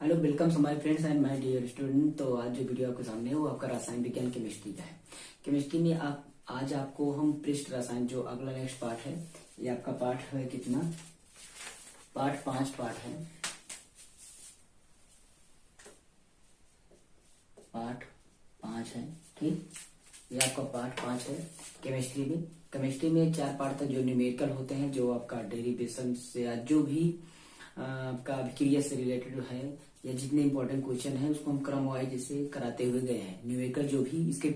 Hello, welcome so my friends and my dear student. तो आज जो वीडियो आपके सामने है वो आपका रसायन विज्ञान केमिस्ट्री का है। केमिस्ट्री में आज आपको हम पृष्ठ रसायन जो अगला नेक्स्ट पार्ट है, ये आपका पार्ट है कितना, पार्ट 5 पार्ट है, पार्ट 5 है। ठीक, ये आपका पार्ट 5 है केमिस्ट्री में। केमिस्ट्री में 4 पार्ट तक जो न्यूमेरिकल होते हैं, जो आपका डेरिवेशन से या जो भी आपका अभिक्रिया से रिलेटेड है या जितने इंपॉर्टेंट क्वेश्चन है उसको हम क्रम वाइज जैसे कराते हुए गए हैं। न्यूमेरिकल जो भी इसके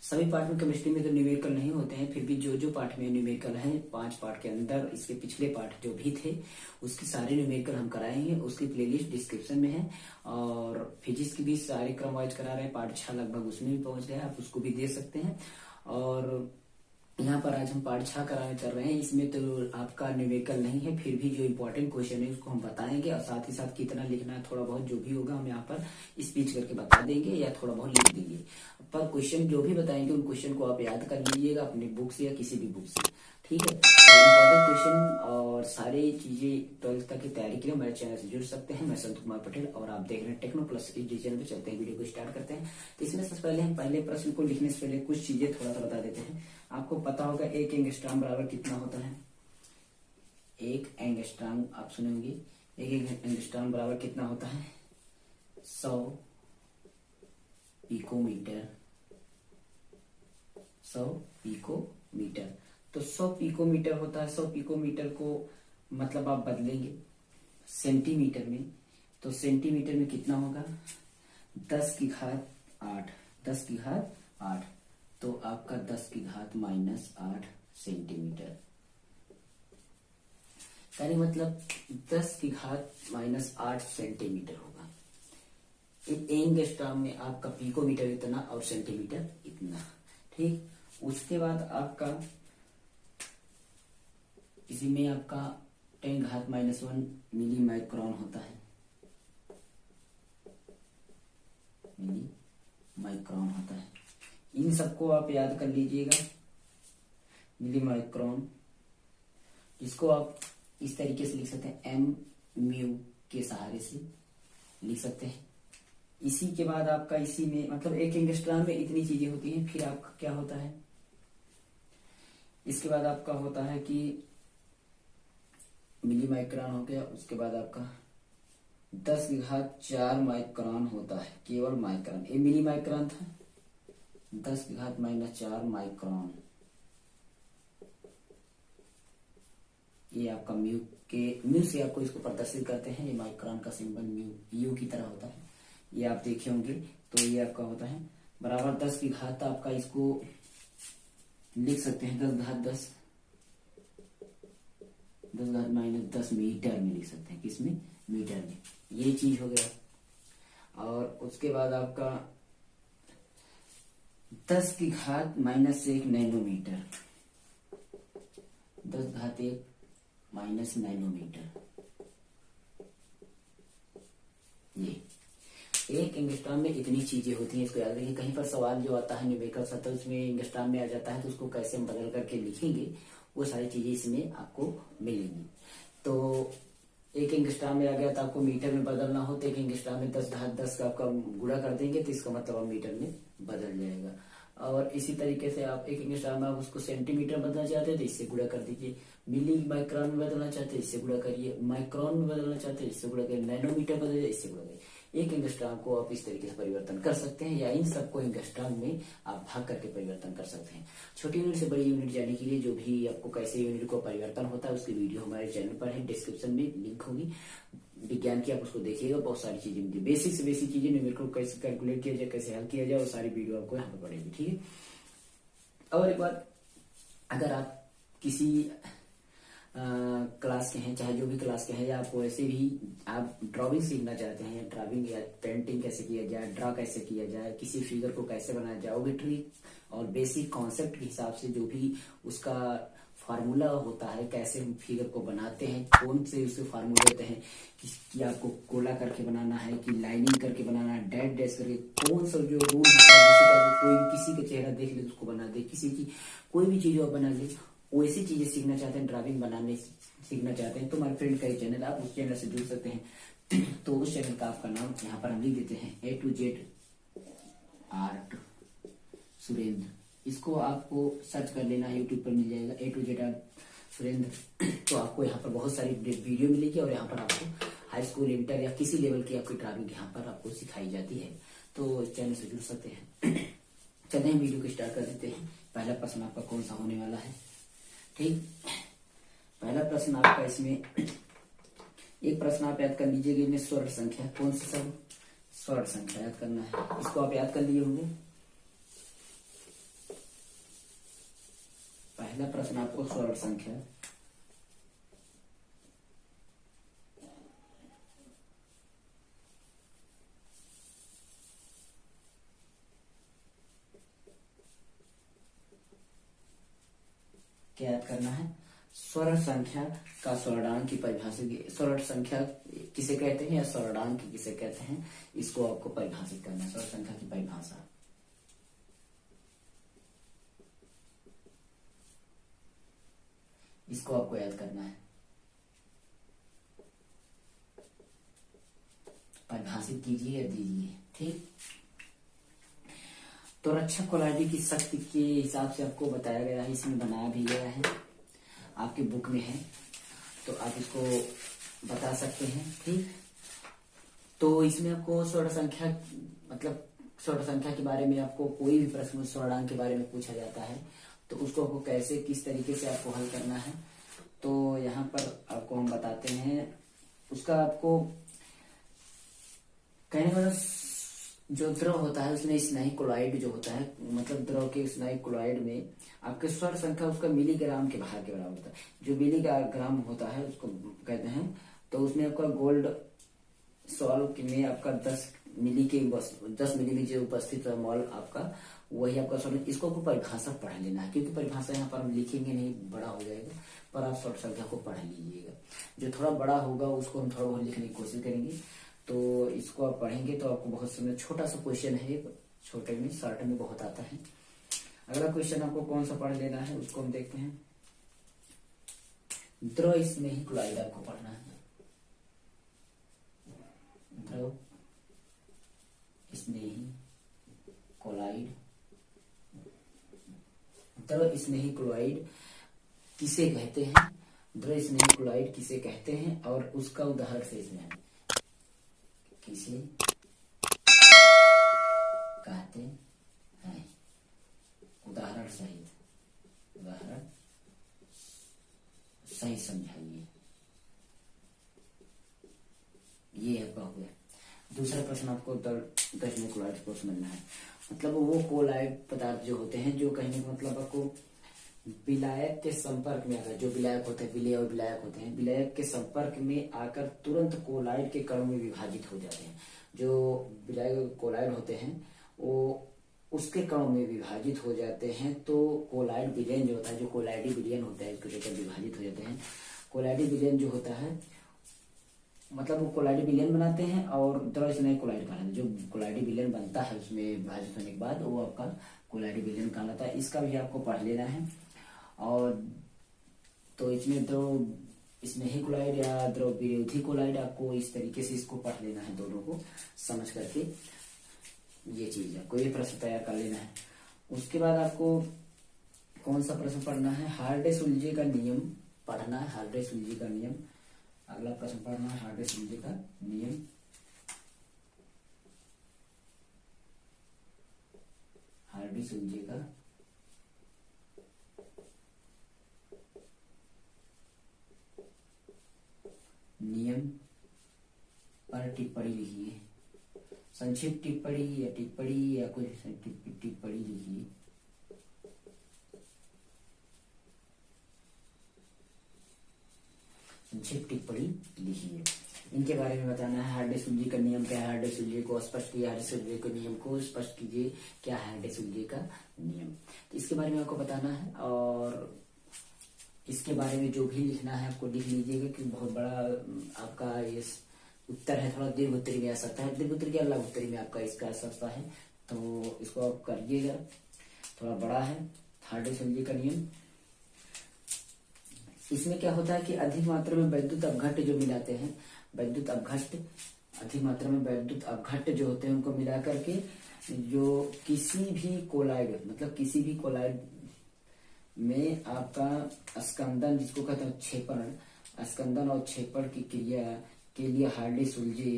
सभी पार्ट में केमिस्ट्री में तो न्यूमेरिकल नहीं होते हैं, फिर भी जो जो पार्ट में न्यूमेरिकल है 5 पार्ट के अंदर इसके पिछले पार्ट जो भी थे उसके सारे न्यूमेरिकल हम कराए हैं। उसकी प्लेलिस्ट डिस्क्रिप्शन में है। और फिजिक्स की भी सारे क्रम वाइज करा रहे हैं, पार्ट 6 लगभग उसमें भी पहुंच गया, आप उसको भी देख सकते हैं। और यहाँ पर आज हम पार्ट 6 कराने कर रहे हैं। इसमें तो आपका न्यूमेरिकल नहीं है, फिर भी जो इम्पोर्टेंट क्वेश्चन है उसको हम बताएंगे और साथ ही साथ कितना लिखना है, थोड़ा बहुत जो भी होगा हम यहाँ पर स्पीच करके बता देंगे या थोड़ा बहुत लिख देंगे। पर क्वेश्चन जो भी बताएंगे उन क्वेश्चन को आप याद कर लीजिएगा अपनी बुक से या किसी भी बुक से। ठीक है, तो इम्पोर्टेंट क्वेश्चन और सारी चीजें 12th तक की तैयारी के लिए हमारे चैनल से जुड़ सकते हैं। मैं संत कुमार पटेल और आप देख रहे हैं टेक्नो प्लस की चैनल पे। चलते हैं, वीडियो को स्टार्ट करते हैं। तो इसमें सबसे पहले हम पहले प्रश्न को लिखने से पहले कुछ चीजें थोड़ा सा बता देते हैं। आपको पता होगा एक एंगस्ट्रॉम बराबर कितना होता है। एक एंगस्ट्रॉम आप सुनेंगे, एक एंगस्ट्रॉम बराबर कितना होता है, 100 पिकोमीटर। 100 पिकोमीटर, तो 100 पिकोमीटर होता है। 100 पिकोमीटर को मतलब आप बदलेंगे सेंटीमीटर में, तो सेंटीमीटर में कितना होगा, 10 की घात 8। 10 की घात 8, तो आपका 10 की घात -8 सेंटीमीटर। यानी मतलब 10 की घात -8 सेंटीमीटर होगा। एंगस्ट्रॉम में आपका पिकोमीटर इतना और सेंटीमीटर इतना। ठीक, उसके बाद आपका इसी में आपका 10 घात -1 मिली माइक्रोन होता है। मिली माइक्रोन होता है। इन सबको आप याद कर लीजिएगा, मिली माइक्रोन, जिसको आप इस तरीके से लिख सकते हैं, एम म्यू के सहारे से लिख सकते हैं। इसी के बाद आपका इसी में मतलब एक एंगस्ट्रॉम में इतनी चीजें होती हैं। फिर आपका क्या होता है, इसके बाद आपका होता है कि मिली माइक्रोन हो गया। उसके बाद आपका 10 की घात 4 माइक्रोन होता है, केवल माइक्रोन। ये मिली माइक्रोन था, 10 की घात -4 माइक्रोन। ये आपका म्यू से आपको इसको प्रदर्शित करते हैं। ये माइक्रोन का सिंबल म्यू यू की तरह होता है, ये आप देखे होंगे। तो ये आपका होता है बराबर 10 की घात, आपका इसको लिख सकते हैं 10 घात 10, 10 घात -10 मीटर में लिख सकते हैं। किसमें, मीटर में। ये चीज हो गया। और उसके बाद आपका 10 की घात -1 नैनोमीटर। 10 घात 1 माइनस नैनोमीटर। ये एक एंगस्ट्रॉम में इतनी चीजें होती हैं, इसको याद रखिए। कहीं पर सवाल जो आता है न्यूमेरिकल सतह उसमें एंगस्ट्रॉम में आ जाता है, तो उसको कैसे हम बदल करके लिखेंगे वो सारी चीजें इसमें आपको मिलेंगी। तो एक एंगस्ट्रॉम में आ गया तो आपको मीटर में बदलना हो, तो एक एंगस्ट्रॉम में 10 घात 10 का आपका गुणा कर देंगे तो इसका मतलब आप मीटर में बदल जाएगा। और इसी तरीके से आप एक एंगस्ट्रॉम में आप उसको सेंटीमीटर बदलना चाहते हैं तो इससे गुणा कर दीजिए। मिली माइक्रोन में बदलना चाहते हैं इससे गुणा करिए, माइक्रोन में बदलना चाहते हैं इससे गुणा करिए, नैनोमीटर बदलिए इससे गुणा करिए। एक एंगस्ट्रॉम को आप इस तरीके से परिवर्तन कर सकते हैं, या इन सबको एंगस्ट्रॉम में आप भाग करके परिवर्तन कर सकते हैं। छोटी यूनिट से बड़ी यूनिट जाने के लिए जो भी आपको कैसे यूनिट को परिवर्तन होता है उसकी वीडियो हमारे चैनल पर है, डिस्क्रिप्शन में लिंक होगी विज्ञान की, आप उसको देखिएगा। बहुत सारी चीजें मिलती है, बेसिक से बेसिक चीजें न्यूमेरिकल को कैसे कैलकुलेट किया जाए, कैसे हल किया जाए, वो सारी वीडियो आपको यहाँ पर पड़ेगी। ठीक है, और एक बात, अगर आप किसी क्लास के हैं, चाहे जो भी क्लास के हैं, या आपको ऐसे भी आप ड्राइंग सीखना चाहते हैं, ड्राइंग या पेंटिंग कैसे किया जाए, ड्रा कैसे किया जाए, किसी फिगर को कैसे बनाया जाए, वो भी ट्रिक और बेसिक कॉन्सेप्ट के हिसाब से जो भी उसका फार्मूला होता है, कैसे हम फिगर को बनाते हैं, कौन से उसके फार्मूले होते हैं कि आपको गोला करके बनाना है कि लाइनिंग करके बनाना है, डैश डैश करके, कौन सा जो रूल होता है, कोई किसी का चेहरा देख ले तो उसको बना दे, किसी की कोई भी चीज बना ले, वैसी चीजें सीखना चाहते हैं, ड्राइंग बनाने सीखना चाहते हैं, तो हमारे फ्रेंड का ही चैनल, आप उस चैनल से जुड़ सकते हैं। तो उस चैनल का आपका नाम यहाँ पर हम लिख देते हैं A to Z art Surendra. इसको आपको सर्च कर लेना है, यूट्यूब पर मिल जाएगा A to Z art Surendra. तो आपको यहाँ पर बहुत सारी वीडियो मिलेगी और यहाँ पर आपको हाई स्कूल, इंटर या किसी लेवल की आपकी ड्राइंग यहाँ पर आपको सिखाई जाती है। तो इस चैनल से जुड़ सकते हैं। चलिए हम वीडियो को स्टार्ट कर देते हैं। पहला प्रश्न आपका कौन सा होने वाला है? ठीक, पहला प्रश्न आपका इसमें एक प्रश्न आप याद कर लीजिएगा, इनमें स्वर्ण संख्या कौन सी सब स्वर्ण संख्या याद करना है। इसको आप याद कर लिए होंगे। पहला प्रश्न आपको स्वर्ण संख्या क्या याद करना है? स्वर्ण संख्या का स्वर्णांक की परिभाषा, स्वर्ण संख्या किसे कहते हैं या स्वर्णांक किसे कहते हैं, इसको आपको परिभाषित करना है। स्वर्ण संख्या की परिभाषा इसको आपको याद करना है। परिभाषित कीजिए या दीजिए। ठीक, तो रक्षक कोलाइडी की शक्ति के हिसाब से आपको बताया गया है, इसमें बनाया भी गया है, आपके बुक में है, तो आप इसको बता सकते हैं। ठीक, तो इसमें आपको स्वर्ण संख्या मतलब स्वर्ण संख्या के बारे में आपको कोई भी प्रश्न स्वर्णांक के बारे में पूछा जाता है तो उसको आपको कैसे किस तरीके से आपको हल करना है, तो यहाँ पर आपको हम बताते हैं। उसका आपको कहने का जो द्रव होता है उसमें स्नायु क्लोराइड जो होता है, मतलब द्रव के स्नायु क्लोराइड में आपके स्वर्ण संख्या उसका मिलीग्राम के भार के बराबर होता है। जो मिलीग्राम होता है उसको कहते हैं। तो उसमें आपका गोल्ड सॉल्व में आपका 10 मिली में जो उपस्थित मॉल आपका वही आपका स्वर्ण। इसको आपको परिभाषा पढ़ लेना है, क्योंकि परिभाषा यहाँ पर हम लिखेंगे नहीं, बड़ा हो जाएगा, पर आप स्वर्ण संख्या को पढ़ लीजिएगा। जो थोड़ा बड़ा होगा उसको हम थोड़ा बहुत लिखने की कोशिश करेंगे। तो इसको आप पढ़ेंगे तो आपको बहुत समय, छोटा सा क्वेश्चन है, छोटे में शॉर्ट में बहुत आता है। अगला क्वेश्चन आपको कौन सा पढ़ लेना है उसको हम देखते हैं। द्रव स्नेही क्लोराइड आपको पढ़ना है। द्रव स्नेही क्लोराइड, द्रव स्नेही क्लोराइड किसे कहते हैं, द्रव स्नेही क्लोराइड किसे कहते हैं और उसका उदाहरण से इसमें किसे कहते हैं, उदाहरण सही समझाइए। ये आपका हो गया। दूसरा प्रश्न आपको दशमलव क्लोराइड को समझना है। मतलब वो कोलाइड पदार्थ जो होते हैं जो कहने का मतलब आपको विलायक के संपर्क में आकर, जो विलायक होते हैं, विलेय और विलायक होते हैं, विलायक के संपर्क में आकर तुरंत कोलाइड के कणों में विभाजित हो जाते हैं। जो विलायक कोलाइड होते हैं वो उसके कणों में विभाजित हो जाते हैं। तो कोलाइड विलयन जो होता है, जो कोलाइडी विलयन होता है, इसको लेकर विभाजित हो जाते हैं। कोलाइडी विलयन जो होता है मतलब वो कोलाइडी विलयन बनाते हैं और द्रव स्नेही क्लोराइड बनाते हैं। जो कोलाइडी विलयन बनता है उसमें विभाजित होने के बाद वो आपका कोलाइडी विलयन कहलाता है। इसका भी आपको पढ़ लेना है। और तो इसमें द्रव स्नेही क्लोराइड या द्रव विरोधी क्लोराइड, आपको इस तरीके से इसको पढ़ लेना है, दोनों को समझ करके ये चीज आपको ये प्रश्न तैयार कर लेना है। उसके बाद आपको कौन सा प्रश्न पढ़ना है? हार्डे-सुलजे का नियम पढ़ना है। हार्डे-सुलजे का नियम अगला प्रश्न पढ़ना है। हार्डे-सुलजे का नियम, हार्डे-सुलजे का नियम पर टिप्पणी लिखिए। संक्षिप्त टिप्पणी या टिप्पणी या कुछ टिप्पणी लिखिए। संक्षिप्त टिप्पणी लिखिए। इनके बारे में बताना है। हार्डे-सुलजे का नियम क्या है, हार्डे-सुलजे को स्पष्ट किया, हार्डे-सुलजे के नियम को स्पष्ट कीजिए, क्या है हार्डे-सुलजे का नियम, तो इसके बारे में आपको बताना है। और इसके बारे में जो भी लिखना है आपको लिख लीजिएगा, कि बहुत बड़ा आपका ये उत्तर है, थोड़ा दीर्घ उत्तरी में आ सकता है, दीर्घ उत्तरी या लघु उत्तरी में आपका इसका आ सकता है, तो इसको आप करिएगा, थोड़ा बड़ा है। हार्डे-सुलजे का नियम, इसमें क्या होता है कि अधिक मात्रा में वैद्युत अपघट्य जो मिलाते हैं, वैद्युत अपघट्ट, अधिक मात्रा में वैद्युत अपघट्ट जो होते हैं उनको मिला करके जो किसी भी कोलाइड, मतलब किसी भी कोलाइड में आपका स्कंदन, जिसको कहते हैं क्षेपण, स्कंदन और क्षेपण की क्रिया के लिए हार्डी-सुलजे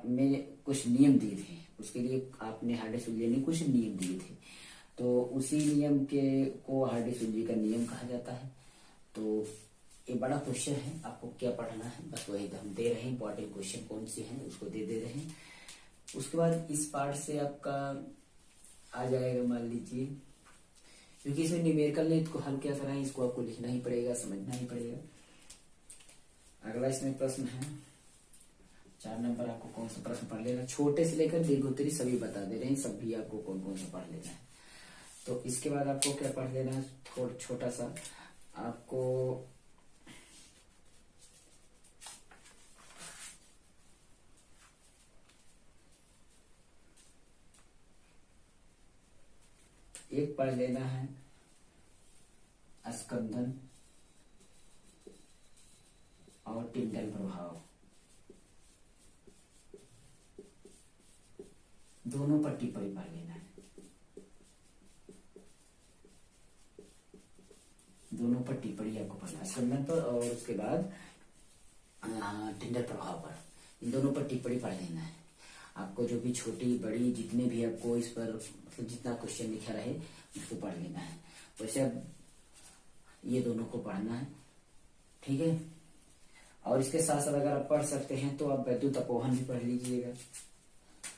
में कुछ नियम दिए थे। उसके लिए आपने हार्डी-सुलजे ने कुछ नियम दिए थे, तो उसी नियम के को हार्डी-सुलजे का नियम कहा जाता है। तो ये बड़ा क्वेश्चन है, आपको क्या पढ़ना है बस वही हम दे रहे हैं। इंपॉर्टेंट क्वेश्चन कौन से हैं उसको दे रहे हैं। उसके बाद इस पार्ट से आपका आ जाएगा, मान लीजिए, क्योंकि इसमें न्यूमेरिकल ने इसको हल क्या कराएं, इसको आपको लिखना ही पड़ेगा, समझना ही पड़ेगा। अगला इसमें प्रश्न है 4 नंबर, आपको कौन सा प्रश्न पढ़ लेना, छोटे से लेकर दीर्घोत्तरी सभी बता दे रहे हैं, सब भी आपको कौन कौन सा पढ़ लेना है। तो इसके बाद आपको क्या पढ़ लेना है, थोड़ा छोटा सा आपको एक पढ़ लेना है स्कंदन और टिंडल प्रभाव, दोनों पर टिप्पणी पढ़ लेना है, दोनों पर टिप्पणी आपको पढ़ना, स्कंदन पर और उसके बाद टिंडल प्रभाव पर, इन दोनों पर टिप्पणी पढ़ लेना है। आपको जो भी छोटी बड़ी जितने भी आपको इस पर मतलब जितना क्वेश्चन लिखा रहे उसको पढ़ लेना है। वैसे अब ये दोनों को पढ़ना है, ठीक है। और इसके साथ साथ अगर आप पढ़ सकते हैं तो आप वैद्युत अपोहन भी पढ़ लीजिएगा।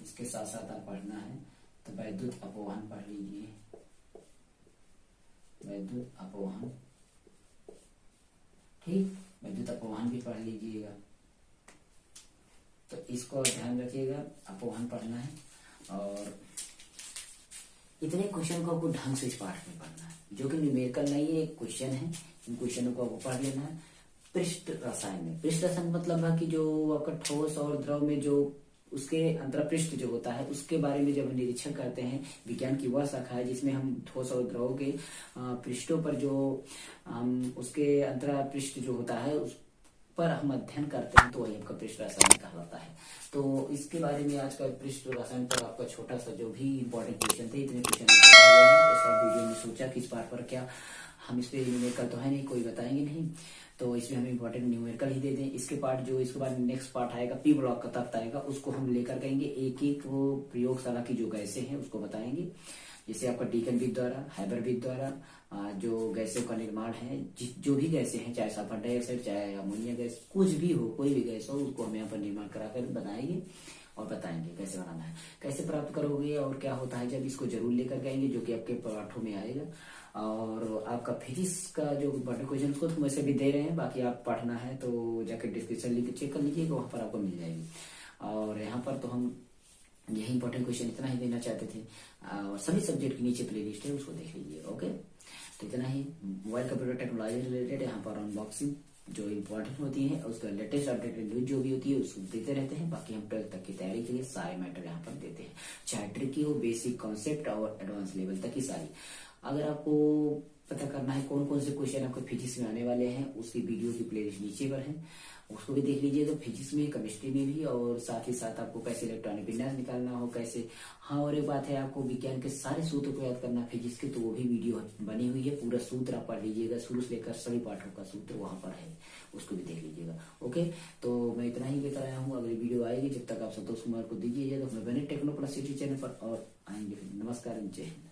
इसके साथ साथ आप पढ़ना है तो वैद्युत अपोहन पढ़ लीजिए, वैद्युत अपोहन, ठीक, वैद्युत अपोहन भी पढ़ लीजिएगा। तो इसको ध्यान रखिएगा, अपोहन पढ़ना है। और इतने क्वेश्चन को आपको ढंग से इस पाठ में पढ़ना है, जो कि न्यूमेरिकल नहीं है, एक क्वेश्चन है, इन क्वेश्चनों को आपको पढ़ लेना है। पृष्ठ रसायन में, पृष्ठ रसायन मतलब है कि जो आपका ठोस और द्रव में जो उसके अंतरपृष्ठ जो होता है उसके बारे में जब हम निरीक्षण करते हैं, विज्ञान की वह शाखा है जिसमें हम ठोस और द्रव के पृष्ठों पर जो उसके अंतरपृष्ठ जो होता है उस पर हम अध्ययन करते हैं, तो वही आपका पृष्ठ रसायन कहलाता है। तो इसके बारे में आज का पृष्ठ रसायन पर आपका छोटा सा जो भी इंपॉर्टेंट क्वेश्चन थे, इतने क्वेश्चन इस वीडियो में सोचा कि इस पार्ट पर क्या हम इस पे न्यूमेरिकल तो है नहीं, कोई बताएंगे नहीं, तो इसमें हम इंपॉर्टेंट न्यूमेरिकल ही दे दें। इसके पार्ट जो इसके बाद नेक्स्ट पार्ट आएगा, पी ब्लॉक का तत्व आएगा, उसको हम लेकर कहेंगे एक एक वो प्रयोगशाला की जो गैसें हैं उसको बताएंगे, जैसे आपका डीकन विद द्वारा, हाइबर विद द्वारा जो गैसों का निर्माण है, जो भी गैसें हैं, चाहे सल्फर डाइऑक्साइड, चाहे अमोनिया गैस, कुछ भी हो, कोई भी गैस हो, उसको हम यहाँ पर निर्माण कराकर बनाएंगे और बताएंगे कैसे बनाना है, कैसे प्राप्त करोगे और क्या होता है जब, इसको जरूर लेकर गएंगे, जो कि आपके पाठों में आएगा। और आपका फिजिक्स का जो इंपॉर्टेंट क्वेश्चन उसको तो वैसे भी दे रहे हैं, बाकी आप पढ़ना है तो जाकर डिस्क्रिप्शन लिंक चेक कर लीजिएगा, वहां पर आपको मिल जाएगी। और यहाँ पर तो हम यही इंपॉर्टेंट क्वेश्चन इतना ही देना चाहते थे, और सभी सब्जेक्ट के नीचे प्लेलिस्ट है, उसको देख लीजिए। ओके, तो इतना ही मोबाइल कंप्यूटर टेक्नोलॉजी रिलेटेड यहाँ पर अनबॉक्सिंग जो इम्पोर्टेंट होती है, उसका लेटेस्ट अपडेटेड न्यूज जो भी होती है उसको देते रहते हैं। बाकी हम 12th तक की तैयारी के लिए सारे मैटर यहाँ पर देते हैं, चाहे ट्रिकी हो, बेसिक, कॉन्सेप्ट और एडवांस लेवल तक की सारी। अगर आपको पता करना है कौन कौन से क्वेश्चन आपको फिजिक्स में आने वाले हैं, उसकी वीडियो की प्लेलिस्ट नीचे पर है, उसको भी देख लीजिए। तो फिजिक्स में, केमिस्ट्री में भी, और साथ ही साथ आपको कैसे इलेक्ट्रॉनिक विन्यास निकालना हो, कैसे, हाँ, और एक बात है, आपको विज्ञान के सारे सूत्र को याद करना फिजिक्स के, तो वो भी वीडियो बनी हुई है, पूरा सूत्र आप पढ़ लीजिएगा, शुरू से लेकर सभी पाठों का सूत्र वहां पर है, उसको भी देख लीजिएगा। ओके, तो मैं इतना ही लेकर आया हूँ, अगली वीडियो आएगी, जब तक आप संतोष कुमार को दीजिए, तो मैं बने टेक्नो प्लस सिटी चैनल पर और आएंगे। नमस्कार, जय हिंद।